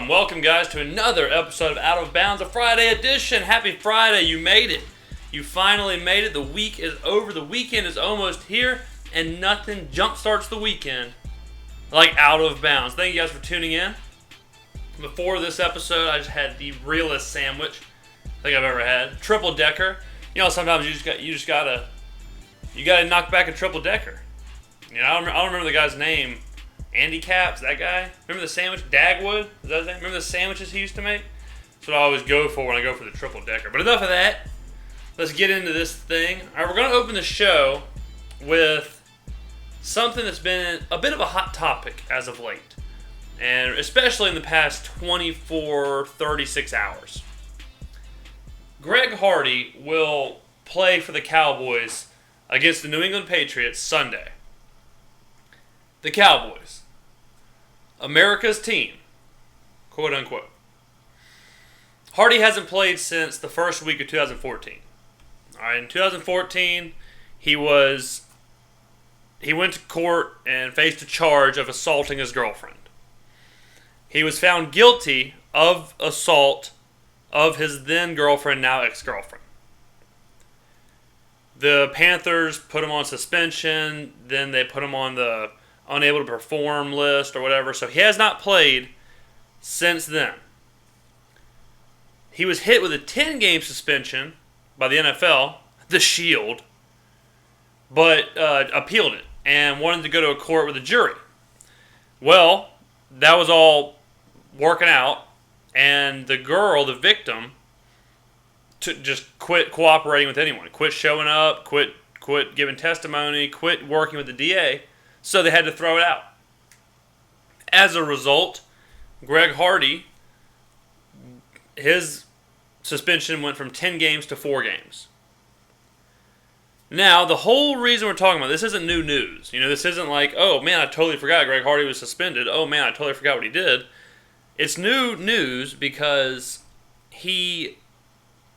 Welcome, guys, to another episode of Out of Bounds, a Friday edition. Happy Friday. You made it. You finally made it. The week is over. The weekend is almost here, and nothing jumpstarts the weekend like Out of Bounds. Thank you guys for tuning in. Before this episode, I just had the realest sandwich I think I've ever had. Triple decker. You know, sometimes you gotta knock back a triple decker. You know, I don't remember the guy's name. Andy Caps, that guy. Remember the sandwich? Dagwood? Is that his name? Remember the sandwiches he used to make? That's what I always go for when I go for the triple decker. But enough of that. Let's get into this thing. All right, we're going to open the show with something that's been a bit of a hot topic as of late. And especially in the past 24, 36 hours. Greg Hardy will play for the Cowboys against the New England Patriots Sunday. The Cowboys. America's team. Quote unquote. Hardy hasn't played since the first week of 2014. Alright, in 2014, he went to court and faced a charge of assaulting his girlfriend. He was found guilty of assault of his then girlfriend, now ex-girlfriend. The Panthers put him on suspension, then they put him on the unable to perform list or whatever, so he has not played since then. He was hit with a 10-game suspension by the NFL, the Shield, but appealed it and wanted to go to a court with a jury. Well, that was all working out, and the girl, the victim, just quit cooperating with anyone, quit showing up, quit giving testimony, quit working with the DA. So they had to throw it out. As a result, Greg Hardy, his suspension went from 10 games to 4 games. Now, the whole reason we're talking about this isn't new news. You know, this isn't like, oh man, I totally forgot Greg Hardy was suspended. Oh man, I totally forgot what he did. It's new news because he,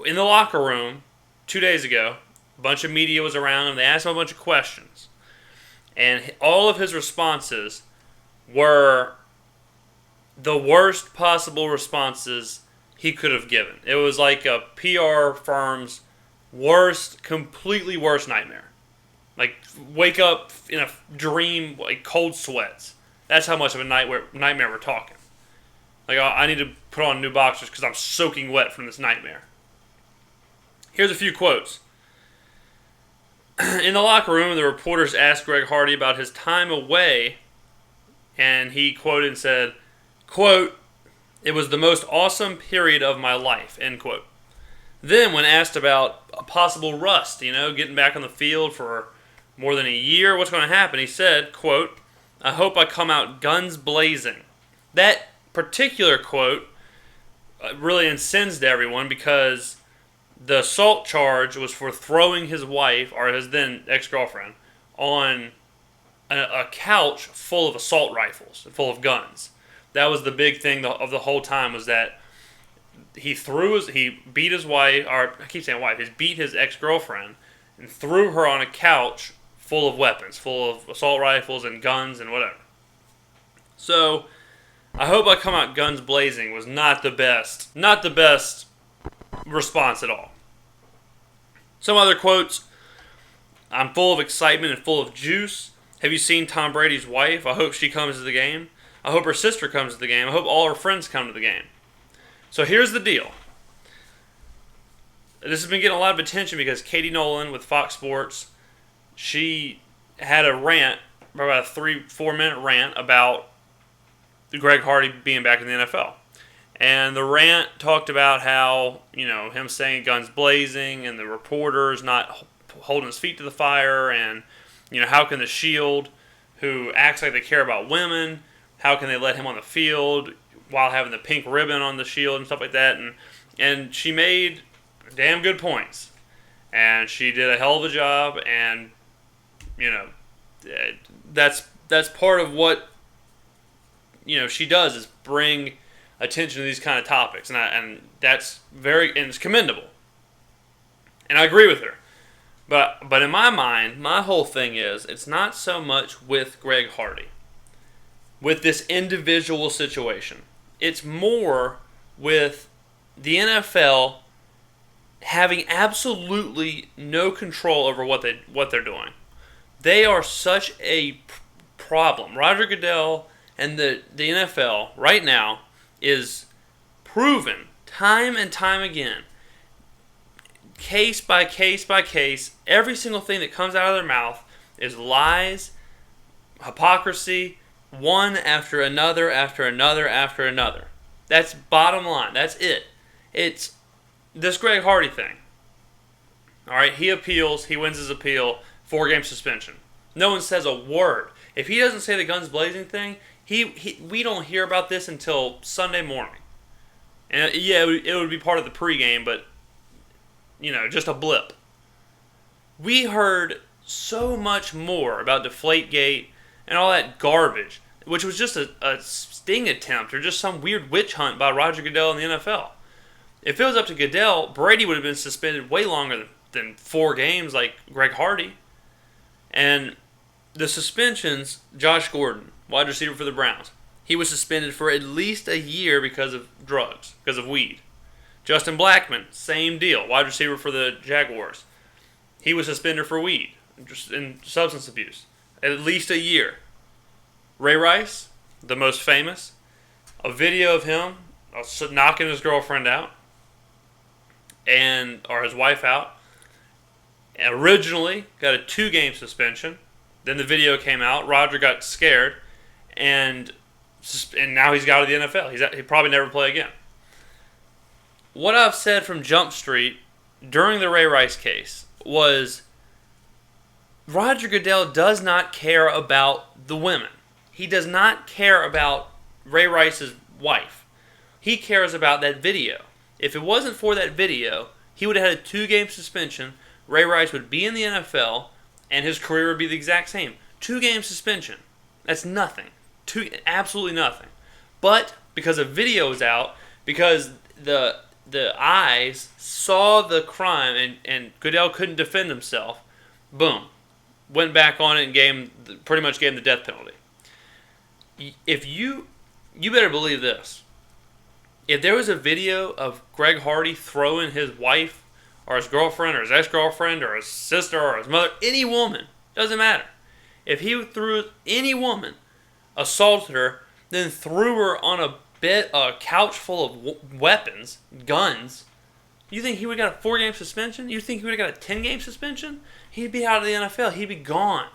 in the locker room 2 days ago, a bunch of media was around him. They asked him a bunch of questions. And all of his responses were the worst possible responses he could have given. It was like a PR firm's completely worst nightmare. Like, wake up in a dream, like cold sweats. That's how much of a nightmare we're talking. Like, I need to put on new boxers because I'm soaking wet from this nightmare. Here's a few quotes. In the locker room, the reporters asked Greg Hardy about his time away, and he quoted and said, quote, "It was the most awesome period of my life," end quote. Then, when asked about a possible rust, getting back on the field for more than a year, what's going to happen, he said, quote, "I hope I come out guns blazing." That particular quote really incensed everyone because the assault charge was for throwing his wife, or his then ex-girlfriend, on a couch full of assault rifles, full of guns. That was the big thing of the whole time, was that he beat his wife, or I keep saying wife, he beat his ex-girlfriend and threw her on a couch full of weapons, full of assault rifles and guns and whatever. So, I hope I come out guns blazing was not the best response at all. Some other quotes. "I'm full of excitement and full of juice. Have you seen Tom Brady's wife? I hope she comes to the game. I hope her sister comes to the game. I hope all her friends come to the game." So here's the deal. This has been getting a lot of attention because Katie Nolan with Fox Sports, she had a rant, about a 3-4 minute rant about Greg Hardy being back in the NFL. And the rant talked about how, him saying guns blazing and the reporters not holding his feet to the fire, and, how can the Shield, who acts like they care about women, how can they let him on the field while having the pink ribbon on the Shield and stuff like that. And she made damn good points. And she did a hell of a job, and, that's part of what, she does, is bring attention to these kind of topics, and that's and it's commendable, and I agree with her. But in my mind, my whole thing is, it's not so much with Greg Hardy, with this individual situation. It's more with the NFL having absolutely no control over what they're doing. They are such a problem. Roger Goodell and the NFL right now is proven time and time again, case by case by case, every single thing that comes out of their mouth is lies, hypocrisy, one after another, after another, after another. That's bottom line. That's it. It's this Greg Hardy thing. All right, he appeals. He wins his appeal. 4-game suspension. No one says a word. If he doesn't say the guns blazing thing, we don't hear about this until Sunday morning. And yeah, it would be part of the pregame, but just a blip. We heard so much more about Deflategate and all that garbage, which was just a sting attempt or just some weird witch hunt by Roger Goodell and the NFL. If it was up to Goodell, Brady would have been suspended way longer than 4 games like Greg Hardy. And the suspensions, Josh Gordon, wide receiver for the Browns, he was suspended for at least a year because of drugs, because of weed. Justin Blackmon, same deal, wide receiver for the Jaguars. He was suspended for weed and substance abuse. At least a year. Ray Rice, the most famous, a video of him knocking his girlfriend out or his wife out. Originally got a 2-game suspension. Then the video came out. Roger got scared, and now he's out of the NFL. He'll probably never play again. What I've said from Jump Street during the Ray Rice case was Roger Goodell does not care about the women. He does not care about Ray Rice's wife. He cares about that video. If it wasn't for that video, he would have had a 2-game suspension. Ray Rice would be in the NFL, and his career would be the exact same. 2-game suspension. That's nothing. Absolutely nothing. But because a video was out, because the eyes saw the crime and Goodell couldn't defend himself, boom, went back on it and pretty much gave him the death penalty. If you better believe this. If there was a video of Greg Hardy throwing his wife or his girlfriend or his ex-girlfriend or his sister or his mother, any woman, doesn't matter. If he threw any woman, assaulted her, then threw her on a couch full of weapons, guns, you think he would have got a 4-game suspension? You think he would have got a 10-game suspension? He'd be out of the NFL. He'd be gone.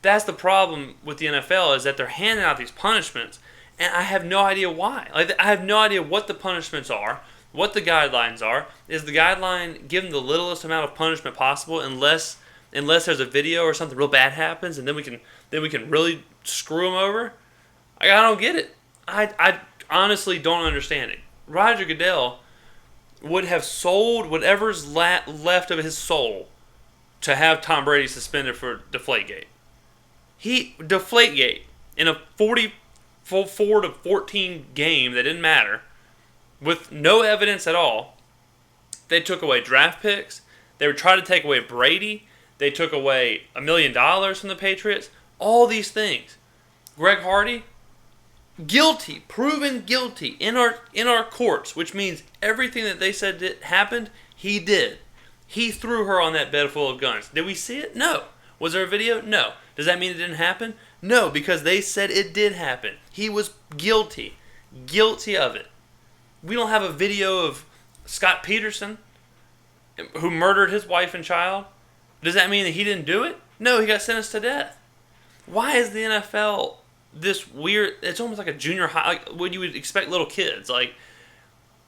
That's the problem with the NFL, is that they're handing out these punishments, and I have no idea why. I have no idea what the punishments are, what the guidelines are. Is the guideline give them the littlest amount of punishment possible, unless there's a video or something real bad happens, and then we can really screw them over? I don't get it. I honestly don't understand it. Roger Goodell would have sold whatever's left of his soul to have Tom Brady suspended for Deflategate. Deflategate in a 44-14 game that didn't matter, with no evidence at all. They took away draft picks. They were trying to take away Brady. They took away $1 million from the Patriots. All these things. Greg Hardy, guilty, proven guilty in our courts, which means everything that they said happened, he did. He threw her on that bed full of guns. Did we see it? No. Was there a video? No. Does that mean it didn't happen? No, because they said it did happen. He was guilty. Guilty of it. We don't have a video of Scott Peterson, who murdered his wife and child. Does that mean that he didn't do it? No, he got sentenced to death. Why is the NFL this weird? It's almost like a junior high, like what you would expect little kids. Like,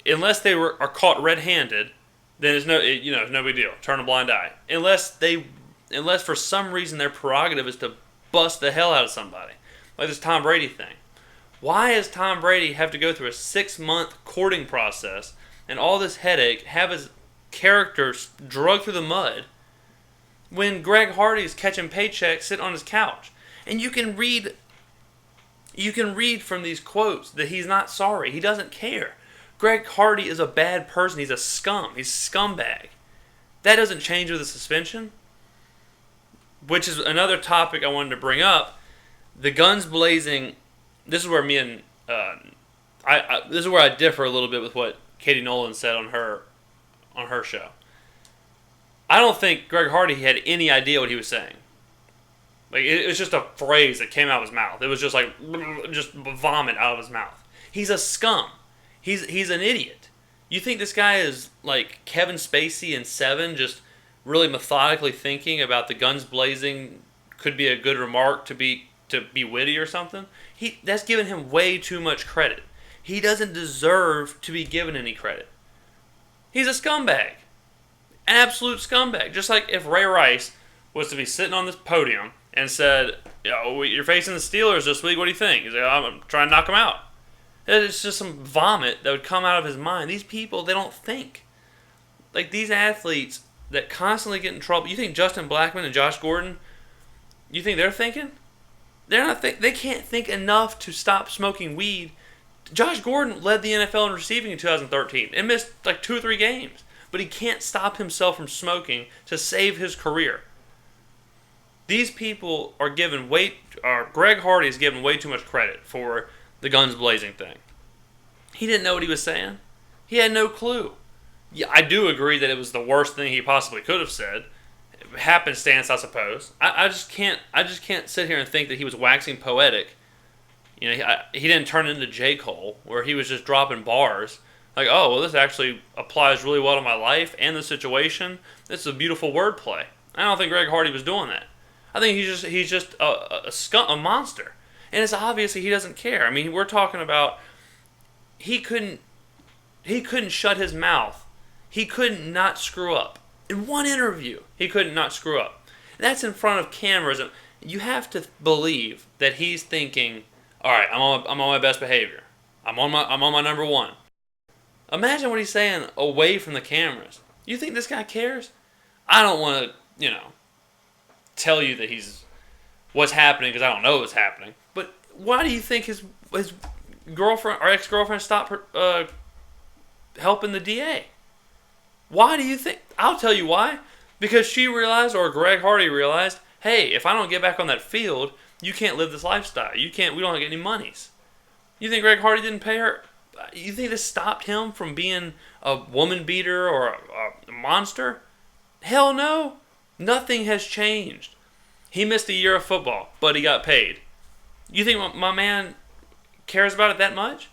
unless they are caught red-handed, then it's no big deal. Turn a blind eye. Unless for some reason their prerogative is to bust the hell out of somebody, like this Tom Brady thing. Why does Tom Brady have to go through a 6-month courting process and all this headache, have his characters drugged through the mud, when Greg Hardy is catching paychecks sitting on his couch? And you can read from these quotes that he's not sorry. He doesn't care. Greg Hardy is a bad person. He's a scum. He's a scumbag. That doesn't change with a suspension. Which is another topic I wanted to bring up. The guns blazing. This is where me and This is where I differ a little bit with what Katie Nolan said on her show. I don't think Greg Hardy had any idea what he was saying. Like, it was just a phrase that came out of his mouth. It was just like, just vomit out of his mouth. He's a scum. He's an idiot. You think this guy is like Kevin Spacey in Seven, just really methodically thinking about the guns blazing could be a good remark to be witty or something? That's giving him way too much credit. He doesn't deserve to be given any credit. He's a scumbag. An absolute scumbag. Just like if Ray Rice was to be sitting on this podium and said, you're facing the Steelers this week, what do you think? He's like, I'm trying to knock them out. It's just some vomit that would come out of his mind. These people, they don't think. Like, these athletes that constantly get in trouble. You think Justin Blackmon and Josh Gordon, you think they're thinking? They're not. They can't think enough to stop smoking weed. Josh Gordon led the NFL in receiving in 2013 and missed like 2 or 3 games. But he can't stop himself from smoking to save his career. These people are given Greg Hardy is given way too much credit for the guns blazing thing. He didn't know what he was saying. He had no clue. Yeah, I do agree that it was the worst thing he possibly could have said. Happenstance, I suppose. I just can't sit here and think that he was waxing poetic. He didn't turn into J. Cole, where he was just dropping bars. Like, oh, well, this actually applies really well to my life and the situation. This is a beautiful wordplay. I don't think Greg Hardy was doing that. I think he's just a monster. And it's obvious he doesn't care. I mean, we're talking about he couldn't shut his mouth. He couldn't not screw up. In one interview, he couldn't not screw up. And that's in front of cameras. You have to believe that he's thinking, all right, I'm on my best behavior. I'm on my number one. Imagine what he's saying away from the cameras. You think this guy cares? I don't want to, tell you that he's what's happening because I don't know what's happening. But why do you think his girlfriend or ex-girlfriend stopped helping the DA? Why do you think? I'll tell you why. Because she realized, or Greg Hardy realized, hey, if I don't get back on that field, you can't live this lifestyle. We don't get any monies. You think Greg Hardy didn't pay her? You think this stopped him from being a woman beater or a monster? Hell no. Nothing has changed. He missed a year of football, but he got paid. You think my man cares about it that much?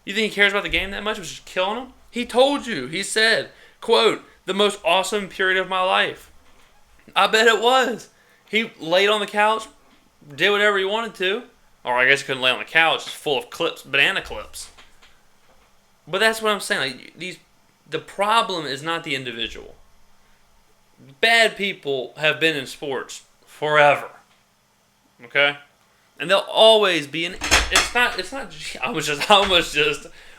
You think he cares about the game that much, which is killing him? He told you. He said, quote, the most awesome period of my life. I bet it was. He laid on the couch, did whatever he wanted to. Or I guess he couldn't lay on the couch. It's full of clips, banana clips. But that's what I'm saying. Like, the problem is not the individual. Bad people have been in sports forever. Okay? And they'll always be in.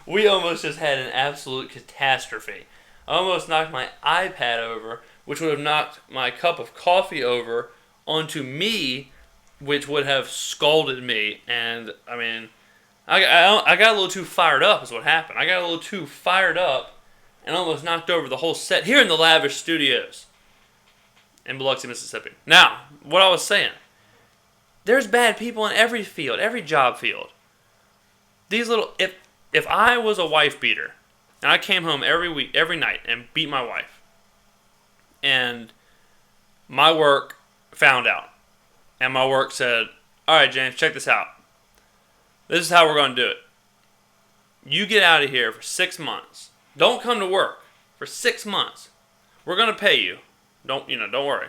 We almost just had an absolute catastrophe. I almost knocked my iPad over, which would have knocked my cup of coffee over onto me, which would have scalded me. And, I mean, I got a little too fired up is what happened. I got a little too fired up and almost knocked over the whole set here in the lavish studios in Biloxi, Mississippi. Now, what I was saying, there's bad people in every field, every job field. If I was a wife beater and I came home every night and beat my wife, and my work found out, and my work said, all right, James, check this out. This is how we're going to do it. You get out of here for 6 months. Don't come to work for 6 months. We're going to pay you. Don't worry.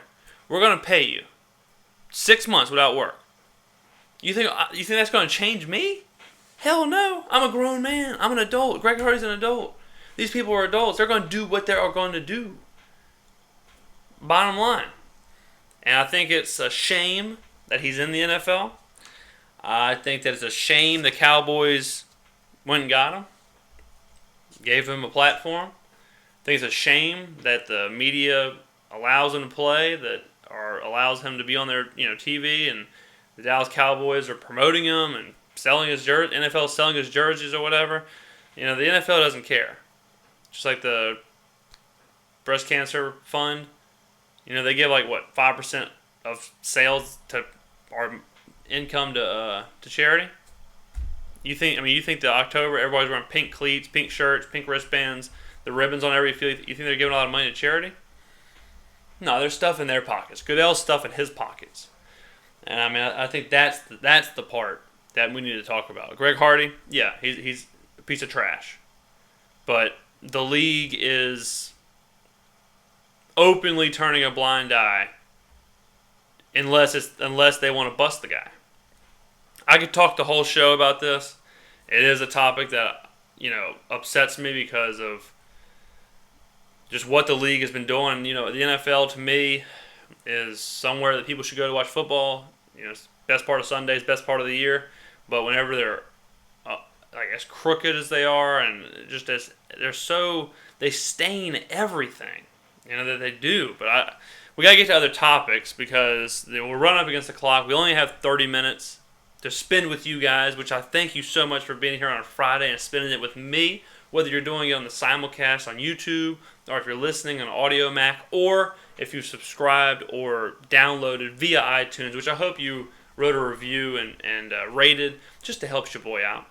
We're going to pay you 6 months without work. You think that's going to change me? Hell no. I'm a grown man. I'm an adult. Greg Hardy's an adult. These people are adults. They're going to do what they're going to do. Bottom line. And I think it's a shame that he's in the NFL. I think that it's a shame the Cowboys went and got him. Gave him a platform. I think it's a shame that the media allows him to play, or allows him to be on their TV, and the Dallas Cowboys are promoting him and selling his jersey. NFL selling his jerseys or whatever. The NFL doesn't care. Just like the breast cancer fund. They give 5% of sales or income to charity. You think that October everybody's wearing pink cleats, pink shirts, pink wristbands, the ribbons on every field. You think they're giving a lot of money to charity? No, there's stuff in their pockets. Goodell's stuff in his pockets. And I think that's the part that we need to talk about. Greg Hardy, yeah, he's a piece of trash. But the league is openly turning a blind eye unless they want to bust the guy. I could talk the whole show about this. It is a topic that, upsets me because of just what the league has been doing. The NFL, to me, is somewhere that people should go to watch football. It's best part of Sundays, best part of the year. But whenever they're, as crooked as they are, and just as they stain everything, that they do. But we got to get to other topics because we're running up against the clock. We only have 30 minutes to spend with you guys, which I thank you so much for being here on a Friday and spending it with me, whether you're doing it on the simulcast on YouTube, or if you're listening on Audio Mac, or if you've subscribed or downloaded via iTunes, which I hope you wrote a review and rated, just to help your boy out.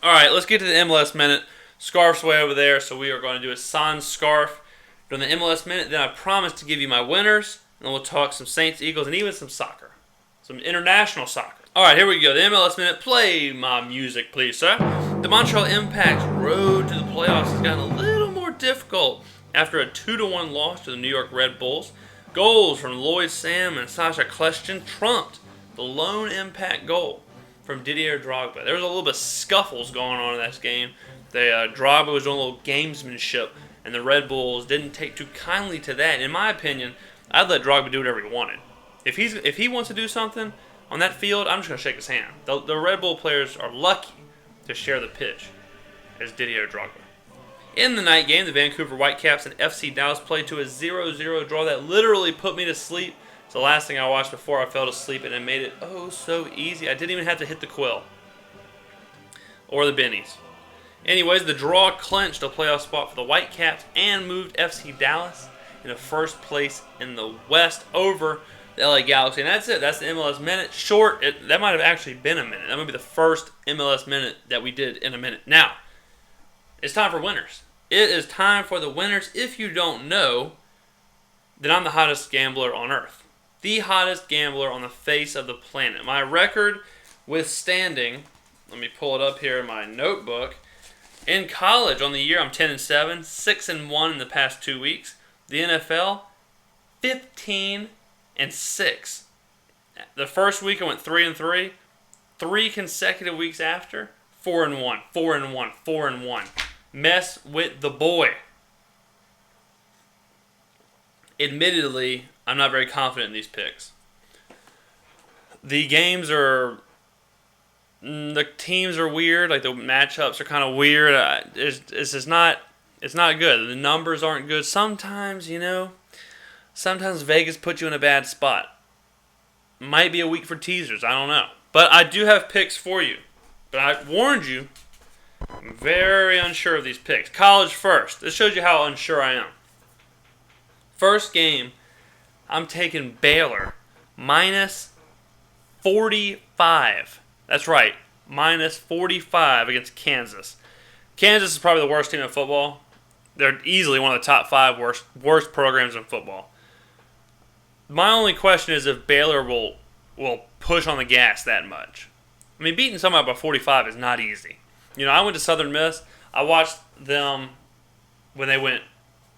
All right, let's get to the MLS Minute. Scarf's way over there, so we are going to do a Sans Scarf during the MLS Minute. Then I promise to give you my winners, and then we'll talk some Saints, Eagles, and even some soccer. Some international soccer. All right, here we go. The MLS Minute. Play my music, please, sir. The Montreal Impact's road to the playoffs has gotten a little more difficult after a 2-1 loss to the New York Red Bulls. Goals from Lloyd Sam and Sasha Kljestan trumped the lone Impact goal from Didier Drogba. There was a little bit of scuffles going on in that game. Drogba was doing a little gamesmanship, and the Red Bulls didn't take too kindly to that. In my opinion, I'd let Drogba do whatever he wanted. If he wants to do something on that field, I'm just going to shake his hand. The Red Bull players are lucky to share the pitch as Didier Drogba. In the night game, the Vancouver Whitecaps and FC Dallas played to a 0-0 draw that literally put me to sleep. It's the last thing I watched before I fell asleep, and it made it oh so easy. I didn't even have to hit the quill or the bennies. Anyways, the draw clinched a playoff spot for the Whitecaps and moved FC Dallas into first place in the West over the LA Galaxy. And that's it. That's the MLS Minute. Short. That might have actually been a minute. That might be the first MLS Minute that we did in a minute. Now, it's time for winners. It is time for the winners. If you don't know, then I'm the hottest gambler on earth. The hottest gambler on the face of the planet. My record withstanding, let me pull it up here in my notebook. In college, on the year, I'm 10-7, 6-1 in the past 2 weeks. The NFL, 15-6. The first week I went 3-3. 3 consecutive weeks after, 4-1, 4-1, 4-1. Mess with the boy. Admittedly, I'm not very confident in these picks. The games are... The teams are weird. Like, the matchups are kind of weird. It's not good. The numbers aren't good. Sometimes Vegas puts you in a bad spot. Might be a week for teasers. I don't know. But I do have picks for you. But I warned you, I'm very unsure of these picks. College first. This shows you how unsure I am. First game, I'm taking Baylor minus 45. That's right, minus 45 against Kansas. Kansas is probably the worst team in football. They're easily one of the top 5 worst programs in football. My only question is if Baylor will push on the gas that much. I mean, beating somebody by 45 is not easy. I went to Southern Miss. I watched them when they went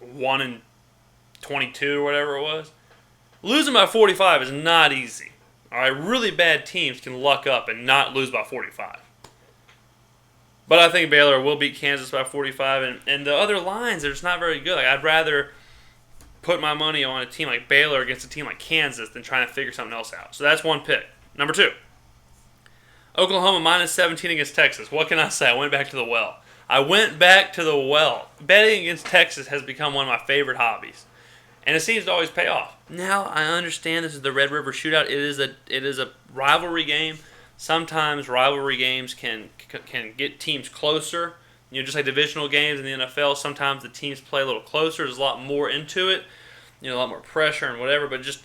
1-22 or whatever it was. Losing by 45 is not easy. All right, really bad teams can luck up and not lose by 45. But I think Baylor will beat Kansas by 45, and the other lines are just not very good. Like, I'd rather put my money on a team like Baylor against a team like Kansas than trying to figure something else out. So that's one pick. Number 2, Oklahoma minus 17 against Texas. What can I say? I went back to the well. Betting against Texas has become one of my favorite hobbies. And it seems to always pay off. Now, I understand this is the Red River Shootout. It is a rivalry game. Sometimes rivalry games can get teams closer. Just like divisional games in the NFL, sometimes the teams play a little closer. There's a lot more into it. A lot more pressure and whatever. But just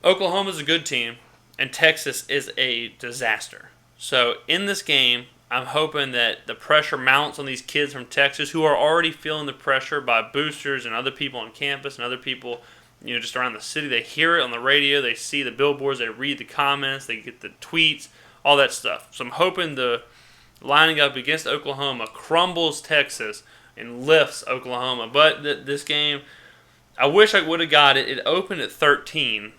Oklahoma's a good team, and Texas is a disaster. So in this game, I'm hoping that the pressure mounts on these kids from Texas who are already feeling the pressure by boosters and other people on campus and other people, just around the city. They hear it on the radio, they see the billboards, they read the comments, they get the tweets, all that stuff. So I'm hoping the lining up against Oklahoma crumbles Texas and lifts Oklahoma. But this game, I wish I would have got it. It opened at 13,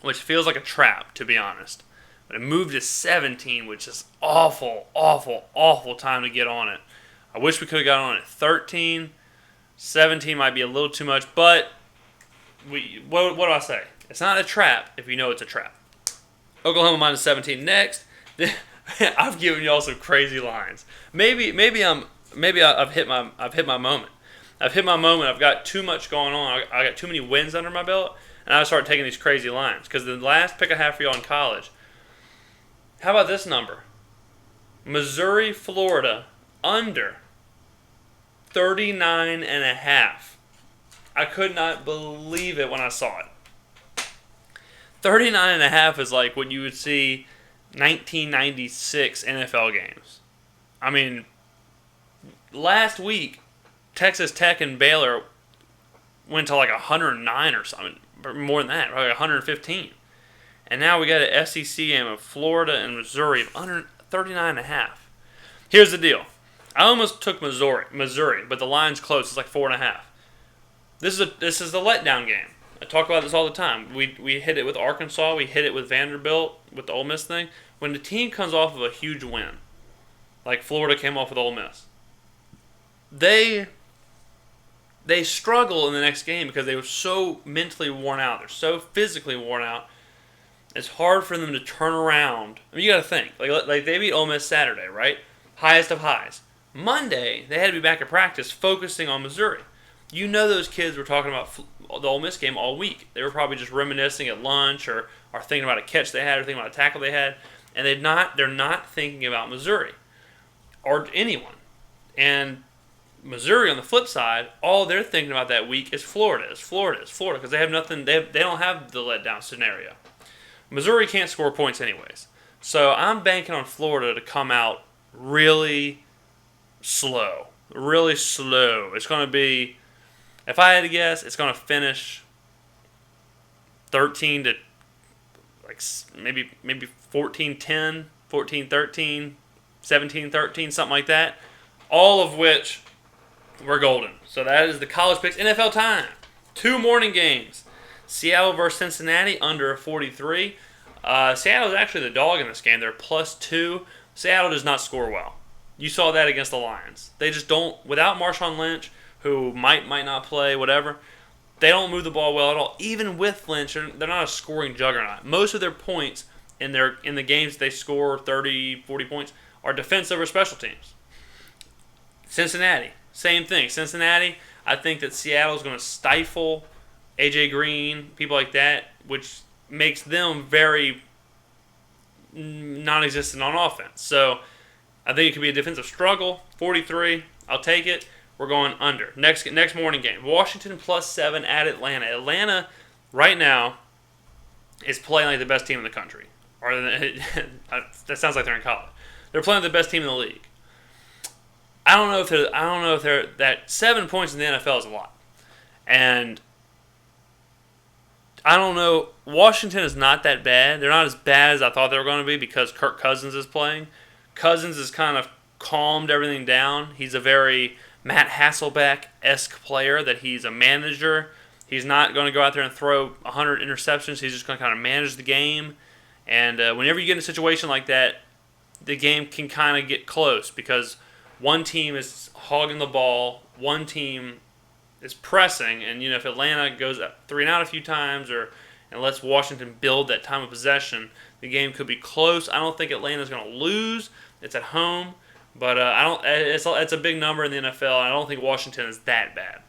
which feels like a trap, to be honest. But it moved to 17, which is awful, awful, awful time to get on it. I wish we could have got on it at 13. 17 might be a little too much, but what do I say? It's not a trap if you know it's a trap. Oklahoma minus 17 next. I've given y'all some crazy lines. Maybe I've hit my moment. I've hit my moment. I've got too much going on. I got too many wins under my belt, and I start taking these crazy lines. Because the last pick I have for y'all in college. How about this number? Missouri, Florida, under 39.5. I could not believe it when I saw it. 39.5 is like when you would see 1996 NFL games. I mean, last week, Texas Tech and Baylor went to like 109 or something, or more than that, probably 115. And now we got an SEC game of Florida and Missouri of under 39.5. Here's the deal. I almost took Missouri, but the line's close. It's like 4.5. This is the letdown game. I talk about this all the time. We hit it with Arkansas. We hit it with Vanderbilt with the Ole Miss thing. When the team comes off of a huge win, like Florida came off with Ole Miss, they struggle in the next game because they were so mentally worn out. They're so physically worn out. It's hard for them to turn around. I mean, you got to think. Like they beat Ole Miss Saturday, right? Highest of highs. Monday, they had to be back at practice focusing on Missouri. You know those kids were talking about the Ole Miss game all week. They were probably just reminiscing at lunch or thinking about a catch they had or thinking about a tackle they had. And they're not thinking about Missouri or anyone. And Missouri, on the flip side, all they're thinking about that week is Florida, because they have nothing. They don't have the letdown scenario. Missouri can't score points anyways. So I'm banking on Florida to come out really slow. Really slow. It's going to be, if I had to guess, it's going to finish 13 to like maybe 14-10, 14-13, 17-13, something like that. All of which were golden. So that is the college picks. NFL time. 2 morning games. Seattle versus Cincinnati, under 43. Seattle is actually the dog in this game. They're +2. Seattle does not score well. You saw that against the Lions. They just don't, without Marshawn Lynch, who might not play, whatever, they don't move the ball well at all. Even with Lynch, they're not a scoring juggernaut. Most of their points in the games they score 30, 40 points are defensive or special teams. Cincinnati, same thing. Cincinnati, I think that Seattle is going to stifle A.J. Green, people like that, which makes them very non-existent on offense. So I think it could be a defensive struggle. 43, I'll take it. We're going under. Next morning game, Washington +7 at Atlanta. Atlanta right now is playing like the best team in the country. Or that sounds like they're in college. They're playing the best team in the league. I don't know if they're that 7 points in the NFL is a lot. And I don't know. Washington is not that bad. They're not as bad as I thought they were going to be because Kirk Cousins is playing. Cousins has kind of calmed everything down. He's a very Matt Hasselbeck-esque player, that he's a manager. He's not going to go out there and throw 100 interceptions. He's just going to kind of manage the game. And whenever you get in a situation like that, the game can kind of get close because one team is hogging the ball, one team is pressing, and if Atlanta goes 3 and out a few times and lets Washington build that time of possession, the game could be close. I don't think Atlanta's going to lose. It's at home, but it's a big number in the NFL, and I don't think Washington is that bad.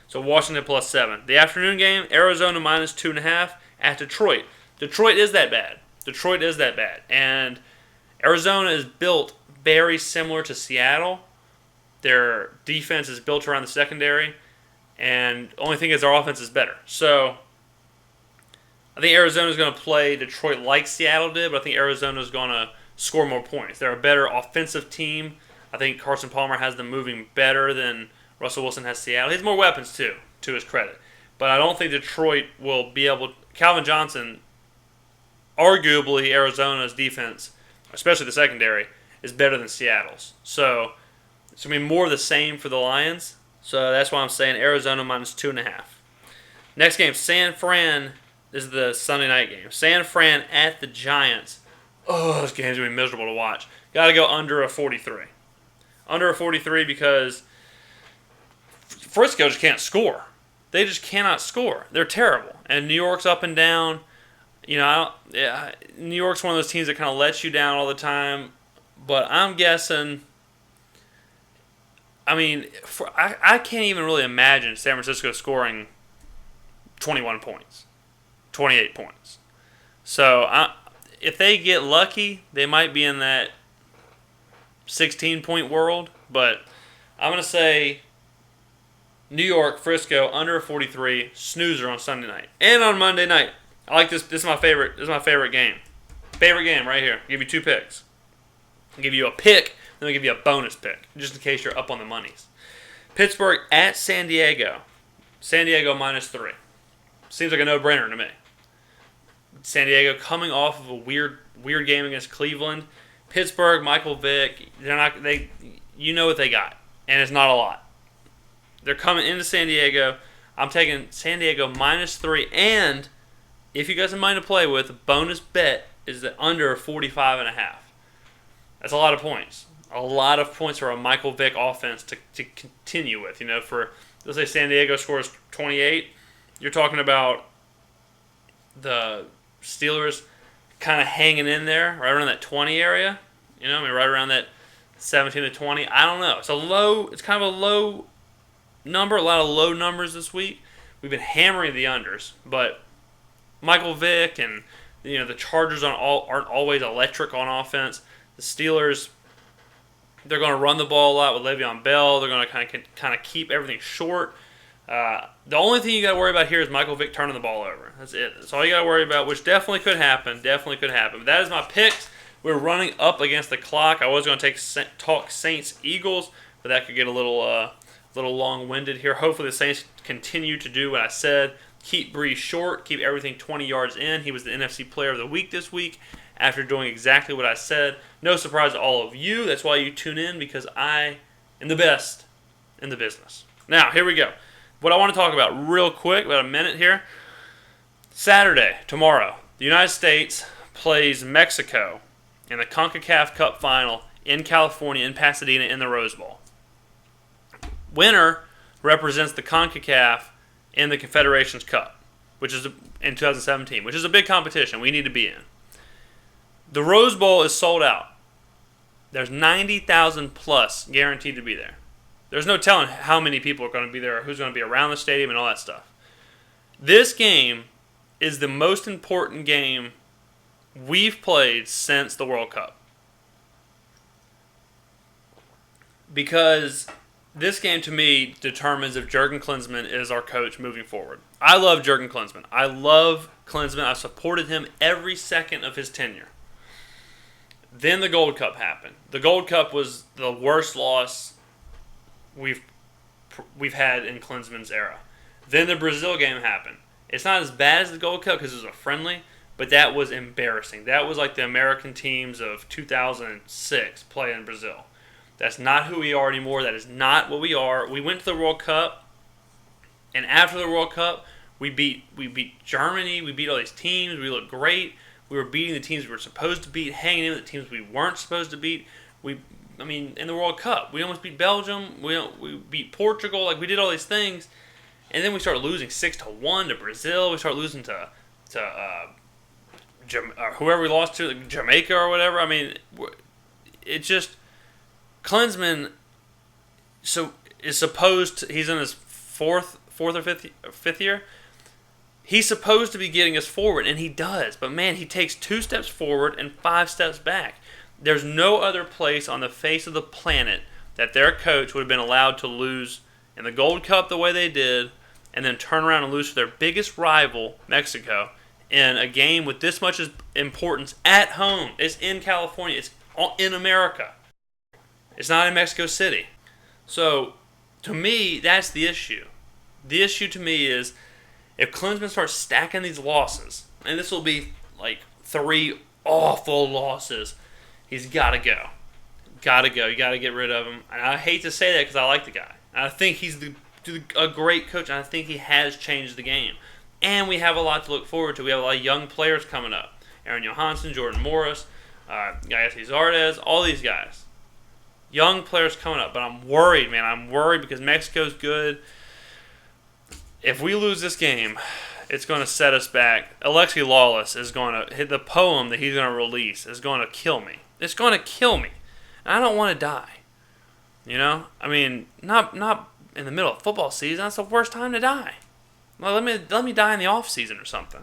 So Washington +7. The afternoon game, Arizona -2.5 at Detroit. Detroit is that bad. And Arizona is built very similar to Seattle. Their defense is built around the secondary, and the only thing is their offense is better. So I think Arizona is going to play Detroit like Seattle did, but I think Arizona is going to score more points. They're a better offensive team. I think Carson Palmer has them moving better than Russell Wilson has Seattle. He has more weapons, too, to his credit. But I don't think Detroit will be able to. Calvin Johnson, arguably Arizona's defense, especially the secondary, is better than Seattle's. So it's going to be more of the same for the Lions. So that's why I'm saying Arizona minus 2.5. Next game, San Fran. This is the Sunday night game. San Fran at the Giants. Oh, this game's going to be miserable to watch. Got to go under a 43. Under a 43 because Frisco just can't score. They just cannot score. They're terrible. And New York's up and down. You know, New York's one of those teams that kind of lets you down all the time. But I'm guessing, I mean, I can't even really imagine San Francisco scoring 21 points, 28 points. So if they get lucky, they might be in that 16-point world. But I'm going to say New York, Frisco, under 43, snoozer on Sunday night. And on Monday night. I like this. This is my favorite. This is my favorite game. Favorite game right here. I'll give you 2 picks. I'll give you a pick, then I'll give you a bonus pick, just in case you're up on the monies. Pittsburgh at San Diego. San Diego minus 3. Seems like a no-brainer to me. San Diego coming off of a weird game against Cleveland. Pittsburgh, Michael Vick, you know what they got, and it's not a lot. They're coming into San Diego. I'm taking San Diego minus 3, and if you guys have mind to play with, a bonus bet is the under 45.5. That's a lot of points. A lot of points for a Michael Vick offense to continue with. You know, let's say San Diego scores 28, you're talking about the Steelers kind of hanging in there, right around that 20 area. You know, I mean, right around that 17 to 20. I don't know. It's kind of a low number, a lot of low numbers this week. We've been hammering the unders, but Michael Vick and the Chargers aren't always electric on offense. The Steelers, they're going to run the ball a lot with Le'Veon Bell. They're going to kind of keep everything short. The only thing you got to worry about here is Michael Vick turning the ball over. That's it. That's all you got to worry about, which definitely could happen. But that is my picks. We're running up against the clock. I was going to talk Saints-Eagles, but that could get a little long-winded here. Hopefully the Saints continue to do what I said. Keep Breeze short. Keep everything 20 yards in. He was the NFC Player of the Week this week after doing exactly what I said. No surprise to all of you. That's why you tune in, because I am the best in the business. Now, here we go. What I want to talk about real quick, about a minute here. Saturday, tomorrow, the United States plays Mexico in the CONCACAF Cup Final in California, in Pasadena, in the Rose Bowl. Winner represents the CONCACAF in the Confederations Cup, which is in 2017, which is a big competition we need to be in. The Rose Bowl is sold out. There's 90,000 plus guaranteed to be there. There's no telling how many people are going to be there or who's going to be around the stadium and all that stuff. This game is the most important game we've played since the World Cup. Because this game, to me, determines if Jurgen Klinsmann is our coach moving forward. I love Jurgen Klinsmann. I've supported him every second of his tenure. Then the Gold Cup happened. The Gold Cup was the worst loss we've had in Klinsmann's era. Then the Brazil game happened. It's not as bad as the Gold Cup because it was a friendly, but that was embarrassing. That was like the American teams of 2006 playing in Brazil. That's not who we are anymore. That is not what we are. We went to the World Cup, and after the World Cup, we beat Germany. We beat all these teams. We looked great. We were beating the teams we were supposed to beat, hanging in with the teams we weren't supposed to beat. In the World Cup, we almost beat Belgium. We beat Portugal. Like, we did all these things, and then we started losing 6-1 to Brazil. We started losing to whoever we lost to, like Jamaica or whatever. I mean, it just Klinsmann. So is supposed to, he's in his fourth or fifth year. He's supposed to be getting us forward, and he does. But man, he takes 2 steps forward and 5 steps back. There's no other place on the face of the planet that their coach would have been allowed to lose in the Gold Cup the way they did, and then turn around and lose to their biggest rival, Mexico, in a game with this much importance at home. It's in California. It's in America. It's not in Mexico City. So, to me, that's the issue. The issue to me is if Klinsmann starts stacking these losses, and this will be like 3 awful losses, he's got to go. Got to go. You got to get rid of him. And I hate to say that because I like the guy. I think he's a great coach, and I think he has changed the game. And we have a lot to look forward to. We have a lot of young players coming up. Aaron Johansson, Jordan Morris, Yassi Zardes, all these guys. Young players coming up. But I'm worried, man. I'm worried because Mexico's good. If we lose this game, it's going to set us back. Alexi Lawless is going to hit the poem that he's going to release is going to kill me. It's going to kill me. And I don't want to die. You know? I mean, not in the middle of football season. That's the worst time to die. Well, let me die in the off season or something.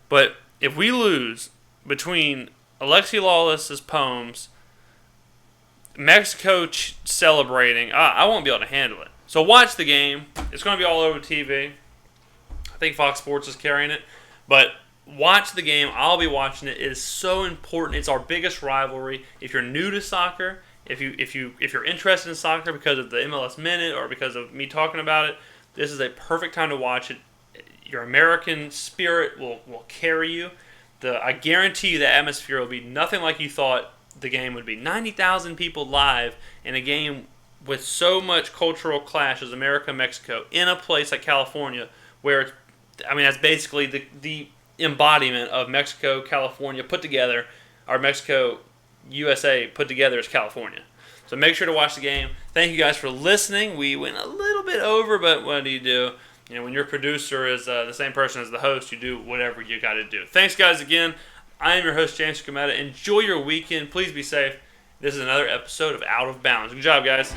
But if we lose between Alexi Lawless's poems, Mexico celebrating, I won't be able to handle it. So watch the game. It's going to be all over TV. I think Fox Sports is carrying it. But watch the game. I'll be watching it. It is so important. It's our biggest rivalry. If you're new to soccer, if you're interested in soccer because of the MLS Minute or because of me talking about it, this is a perfect time to watch it. Your American spirit will carry you. I guarantee you the atmosphere will be nothing like you thought the game would be. 90,000 people live in a game with so much cultural clash as America-Mexico in a place like California where, that's basically the embodiment of Mexico, California put together, or Mexico, USA put together as California. So make sure to watch the game. Thank you guys for listening. We went a little bit over, but what do? You know, when your producer is the same person as the host, you do whatever you got to do. Thanks, guys, again. I am your host, James Skrmetta. Enjoy your weekend. Please be safe. This is another episode of Out of Bounds. Good job, guys.